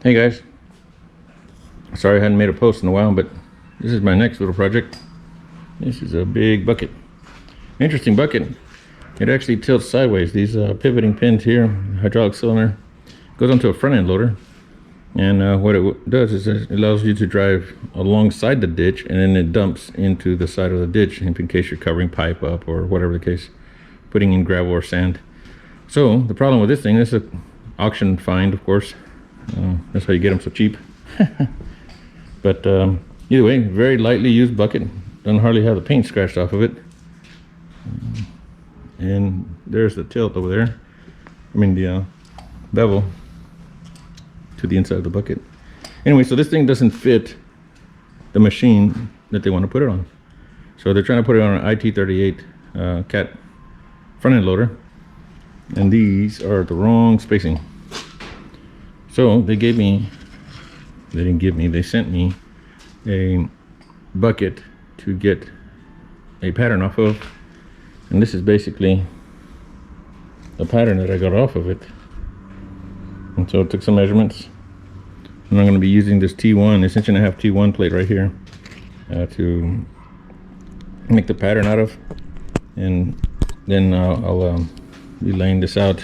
Hey guys, sorry I hadn't made a post in a while, but this is my next little project. This is a big bucket. Interesting bucket. It actually tilts sideways. These pivoting pins here, hydraulic cylinder, goes onto a front end loader. And what it does is it allows you to drive alongside the ditch, and then it dumps into the side of the ditch in case you're covering pipe up or whatever the case, putting in gravel or sand. So the problem with this thing, this is an auction find, of course. That's how you get them so cheap. But either way, very lightly used bucket. Doesn't hardly have the paint scratched off of it. And there's the tilt over there. I mean the bevel to the inside of the bucket. Anyway, so this thing doesn't fit the machine that they want to put it on. So they're trying to put it on an IT38 cat front end loader. And these are the wrong spacing. So they sent me a bucket to get a pattern off of, and this is basically the pattern that I got off of it. And so I took some measurements, and I'm going to be using this T1, this 1.5" T1 plate right here to make the pattern out of, and then I'll be laying this out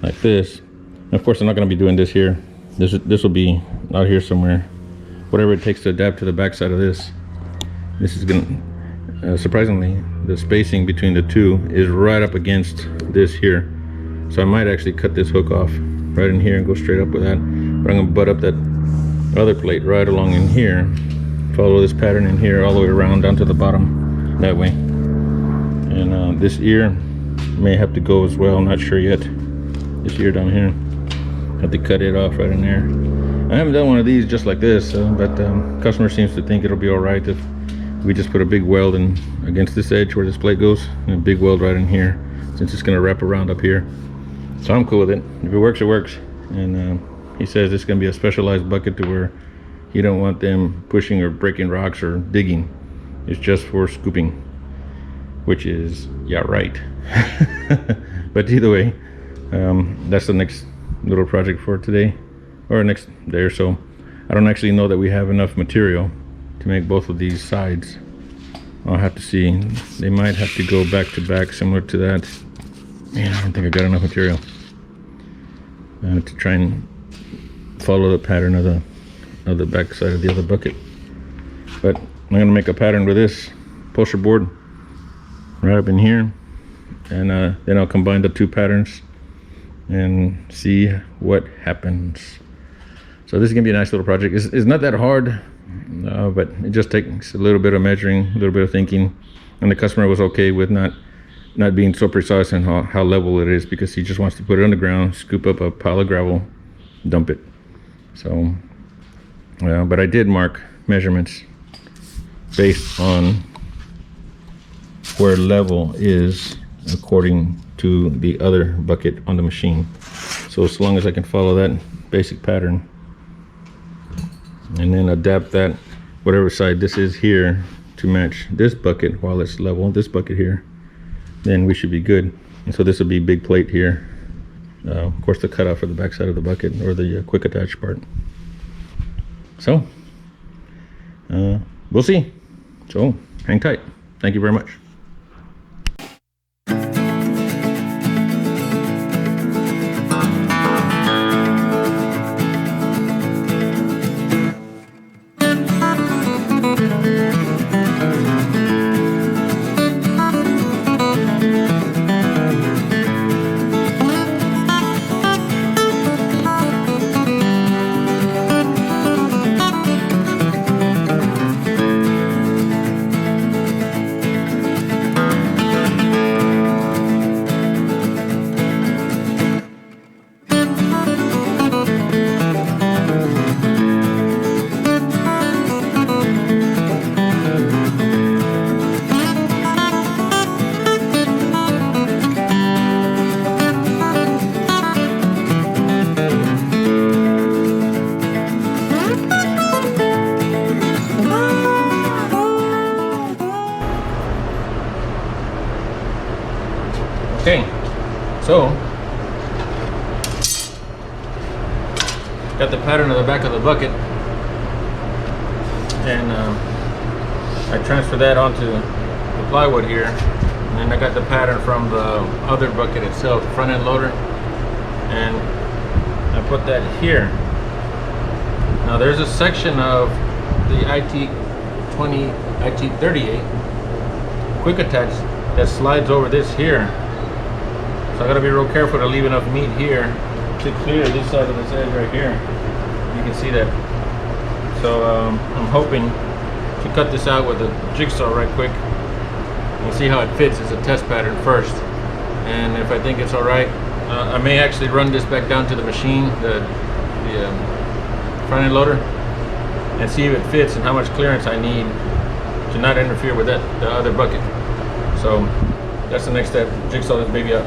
like this. Of course, I'm not going to be doing this here. This will be out here somewhere. Whatever it takes to adapt to the back side of this. This is going to, surprisingly, the spacing between the two is right up against this here. So I might actually cut this hook off right in here and go straight up with that. But I'm going to butt up that other plate right along in here. Follow this pattern in here all the way around down to the bottom that way. And this ear may have to go as well. I'm not sure yet. This ear down here. Have to cut it off right in there. I haven't done one of these just like this, but customer seems to think it'll be all right if we just put a big weld in against this edge where this plate goes, and a big weld right in here, since it's going to wrap around up here. So I'm cool with it. If it works, it works. And he says it's going to be a specialized bucket to where you don't want them pushing or breaking rocks or digging. It's just for scooping, which is, yeah, right. But either way, that's the next little project for today, or next day or so. I don't actually know that we have enough material to make both of these sides. I'll have to see. They might have to go back to back, similar to that. Man, I don't think I got enough material to try and follow the pattern of the back side of the other bucket. But I'm gonna make a pattern with this upholstery board right up in here, and then I'll combine the two patterns and see what happens. So this is gonna be a nice little project. It's not that hard, but it just takes a little bit of measuring, a little bit of thinking, and the customer was okay with not being so precise on how level it is, because he just wants to put it on the ground, scoop up a pile of gravel, dump it. So but I did mark measurements based on where level is according to the other bucket on the machine. So as long as I can follow that basic pattern and then adapt that, whatever side this is here, to match this bucket while it's level, this bucket here, then we should be good. And so this will be big plate here. Of course, the cutoff for the back side of the bucket, or the quick attach part. So we'll see. So hang tight. Thank you very much. got the pattern of the back of the bucket, and I transferred that onto the plywood here, and then I got the pattern from the other bucket itself, the front end loader, and I put that here. Now there's a section of the IT20, IT38 quick attach that slides over this here, so I gotta be real careful to leave enough meat here to clear this side of this edge right here. You can see that. So I'm hoping to cut this out with a jigsaw right quick and see how it fits as a test pattern first, and if I think it's all right, I may actually run this back down to the machine, the front end loader, and see if it fits and how much clearance I need to not interfere with the other bucket. So that's the next step. Jigsaw this baby up.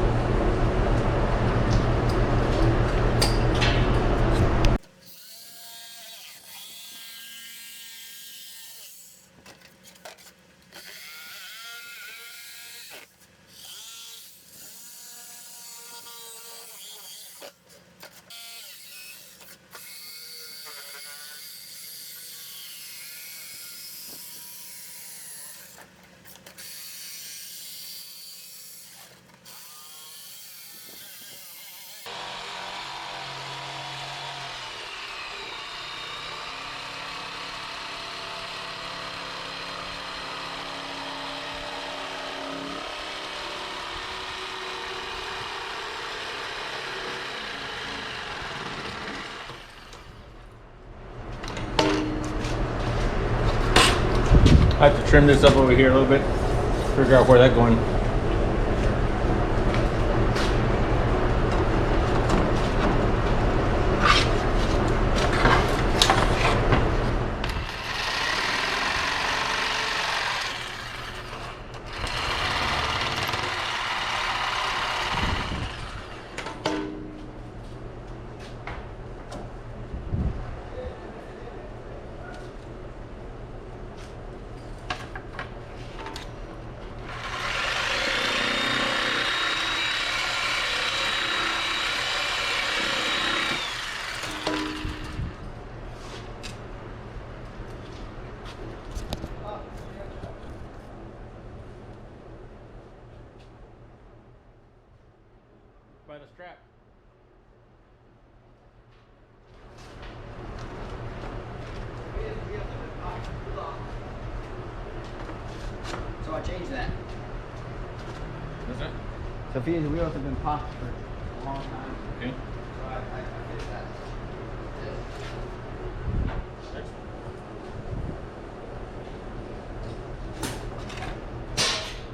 I have to trim this up over here a little bit, figure out where that's going. By the strap. So I changed that. What's that? Sophia's wheels have been popped for a long time. Okay. So I fixed that.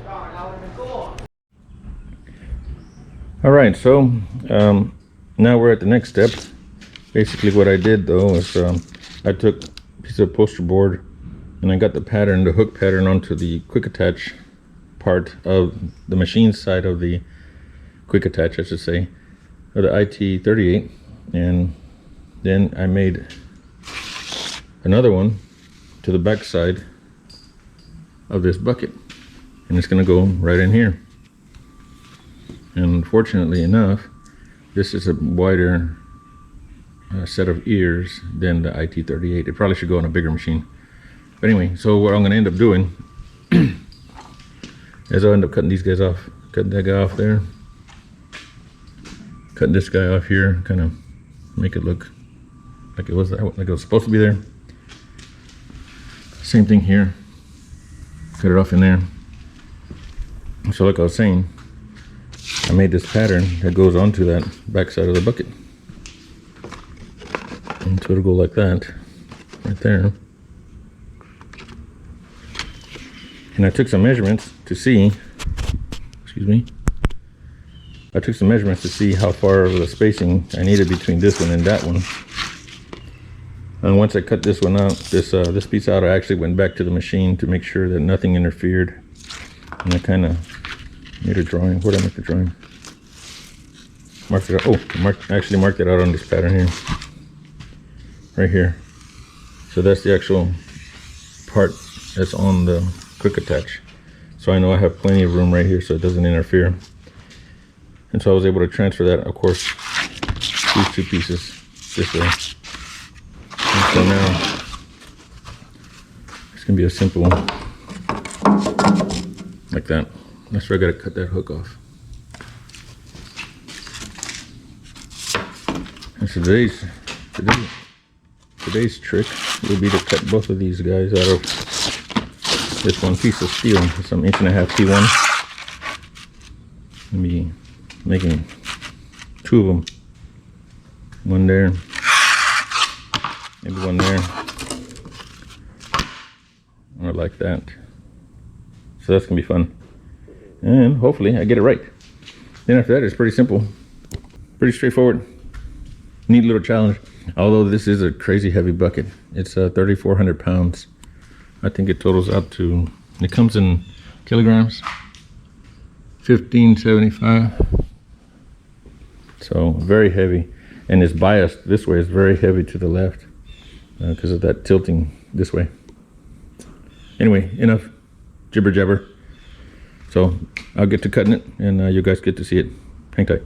Oh, that would have been cool. All right, so now we're at the next step. Basically what I did though is I took a piece of poster board and I got the pattern, the hook pattern, onto the quick attach part of the machine side of the quick attach, I should say, of the IT38, and then I made another one to the back side of this bucket, and it's going to go right in here. And fortunately enough, this is a wider set of ears than the IT38. It probably should go on a bigger machine. But anyway, so what I'm going to end up doing is I'll end up cutting these guys off. Cutting that guy off there. Cutting this guy off here. Kind of make it look like it was supposed to be there. Same thing here. Cut it off in there. So like I was saying, I made this pattern that goes onto that back side of the bucket. And so it'll go like that, right there. And I took some measurements to see, I took some measurements to see how far of the spacing I needed between this one and that one. And once I cut this one out, this piece out, I actually went back to the machine to make sure that nothing interfered. And I kind of made a drawing. Where did I make the drawing? Marked it out. Oh, actually marked it out on this pattern here. Right here. So that's the actual part that's on the quick attach. So I know I have plenty of room right here so it doesn't interfere. And so I was able to transfer that, of course, these two pieces this way. So now it's gonna be a simple, like that. That's where I gotta cut that hook off. And so today's trick will be to cut both of these guys out of this one piece of steel. Some 1.5 T1. I'll be making 2 of them. One there, maybe one there, or like that. So that's gonna be fun, and hopefully I get it right. Then after that, it's pretty simple, pretty straightforward. Neat little challenge. Although this is a crazy heavy bucket, it's 3,400 pounds. I think it totals out to, it comes in kilograms, 1575. So very heavy, and it's biased this way. It's very heavy to the left because of that tilting this way. Anyway, enough jibber jabber. So I'll get to cutting it, and you guys get to see it. Hang tight.